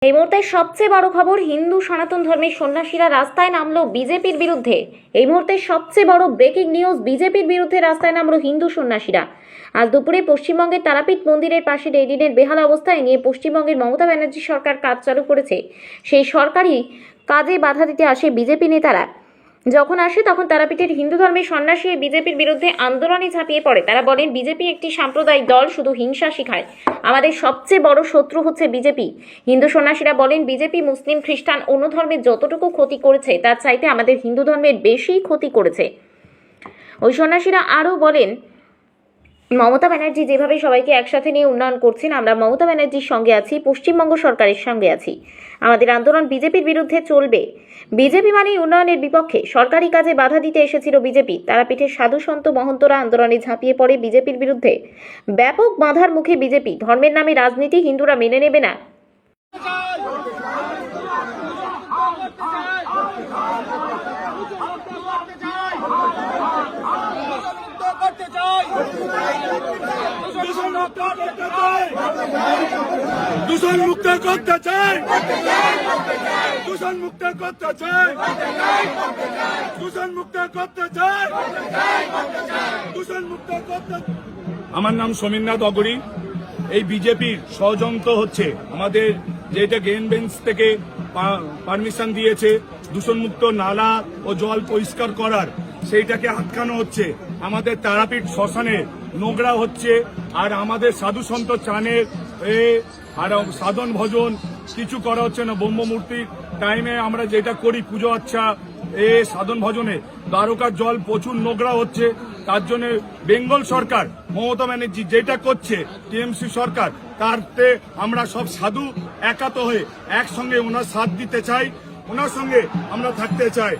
এই মুহূর্তে সবচেয়ে বড় খবর, হিন্দু সনাতন ধর্মের সন্ন্যাসীরা রাস্তায় নামলো বিজেপির বিরুদ্ধে। এই মুহূর্তে সবচেয়ে বড় ব্রেকিং নিউজ, বিজেপির বিরুদ্ধে রাস্তায় নামলো হিন্দু সন্ন্যাসীরা। আজ দুপুরে পশ্চিমবঙ্গের তারাপীঠ মন্দিরের পাশে রেলিনের বেহাল অবস্থায় নিয়ে পশ্চিমবঙ্গের মমতা ব্যানার্জি সরকার কাজ চালু করেছে। সেই সরকারি কাজে বাধা দিতে আসে বিজেপি নেতারা। যখন আসে তখন তারাপীঠের হিন্দু ধর্মের সন্ন্যাসী বিজেপির বিরুদ্ধে আন্দোলনে ঝাঁপিয়ে পড়ে। তারা বলেন, বিজেপি একটি সাম্প্রদায়িক দল, শুধু হিংসা শেখায়। আমাদের সবচেয়ে বড় শত্রু হচ্ছে বিজেপি। হিন্দু সন্ন্যাসীরা বলেন, বিজেপি মুসলিম খ্রিস্টান অন্য ধর্মের যতটুকু ক্ষতি করেছে তার চাইতে আমাদের হিন্দু ধর্মের বেশি ক্ষতি করেছে। ওই সন্ন্যাসীরা আরও বলেন, মমতা ব্যানার্জি যেভাবে সবাইকে একসাথে নিয়ে উন্নয়ন করছেন, আমরা মমতা ব্যানার্জির সঙ্গে আছি, পশ্চিমবঙ্গ সরকারের সঙ্গে আছি। আমাদের আন্দোলন বিজেপির বিরুদ্ধে চলবে। বিজেপি মানেই উন্নয়নের বিপক্ষে। সরকারি কাজে বাধা দিতে এসেছিল বিজেপি। তারাপীঠের সাধু সন্ত মহন্তরা আন্দোলনে ঝাঁপিয়ে পড়ে বিজেপির বিরুদ্ধে। ব্যাপক বাধার মুখে বিজেপি। ধর্মের নামে রাজনীতি হিন্দুরা মেনে নেবে না। দূষণ মুক্ত করতে চাই, দূষণ মুক্ত করতে চাই, দূষণ মুক্ত করতে চাই, দূষণ মুক্ত করতে। আমার নাম সমীরনাথ অগরী। এই বিজেপির ষড়যন্ত্র হচ্ছে, আমাদের যেটা গ্রিন বেঞ্চ থেকে পারমিশন দিয়েছে দূষণমুক্ত নালা ও জল পরিষ্কার করার, সেইটাকে আটকানো হচ্ছে। আমাদের তারাপীঠ শ্মশানে নোংরা হচ্ছে, আর আমাদের সাধু সন্ত চানের আর সাধন ভজন কিছু করা হচ্ছে না। ব্রহ্মমূর্তির টাইমে আমরা যেটা করি পুজো আচ্ছা সাধন ভজনে, দ্বারকার জল প্রচুর নোংরা হচ্ছে। তার জন্য বেঙ্গল সরকার মমতা ব্যানার্জি যেটা করছে, টিএমসি সরকার, তারতে আমরা সব সাধু একাত হয়ে একসঙ্গে ওনার সাথ দিতে চাই, ওনার সঙ্গে আমরা থাকতে চাই।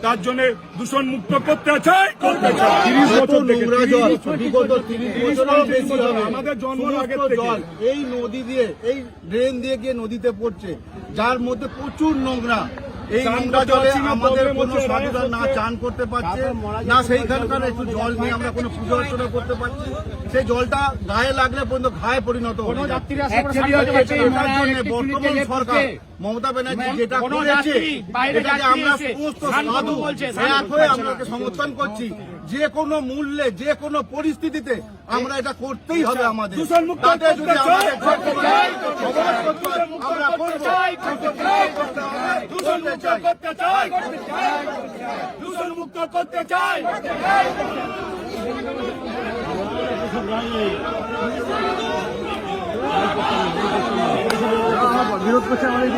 তার জন্য দূষণ মুক্ত করতে চাই, করতে চাই। 30 বছর নোংরা জল, বিগত 30 বছরের বেশি হবে আমাদের জন্ম আগের সমস্ত থেকে জল এই নদী দিয়ে, এই ড্রেন দিয়ে গিয়ে নদীতে পড়ছে, যার মধ্যে প্রচুর নোংরা। এই নোংরা জলে আমাদের কোনো সাধুরা না চান করতে পারছে না, সেইখানকার একটু জল নিয়ে আমরা কোনো পুজো অর্চনা করতে পারছি। সেই জলটা গায়ে লাগলে পর্যন্ত ঘায়ে পরিণত হয়ে যাচ্ছে। বর্তমান সরকার মমতা ব্যানার্জি যেটা করেছে, এটাকে আমরা সমস্ত সাধু এক হয়ে আমরাকে সমর্থন করছি। যে কোনো মূল্যে, যে কোনো পরিস্থিতিতে আমরা এটা করতেই হবে। আমাদের তাতে যদি আমাদের আমরা করবো, দূষণ মুক্ত করতে চাই, দূষণ মুক্ত করতে চাই। বিরোধ করছে আমাদের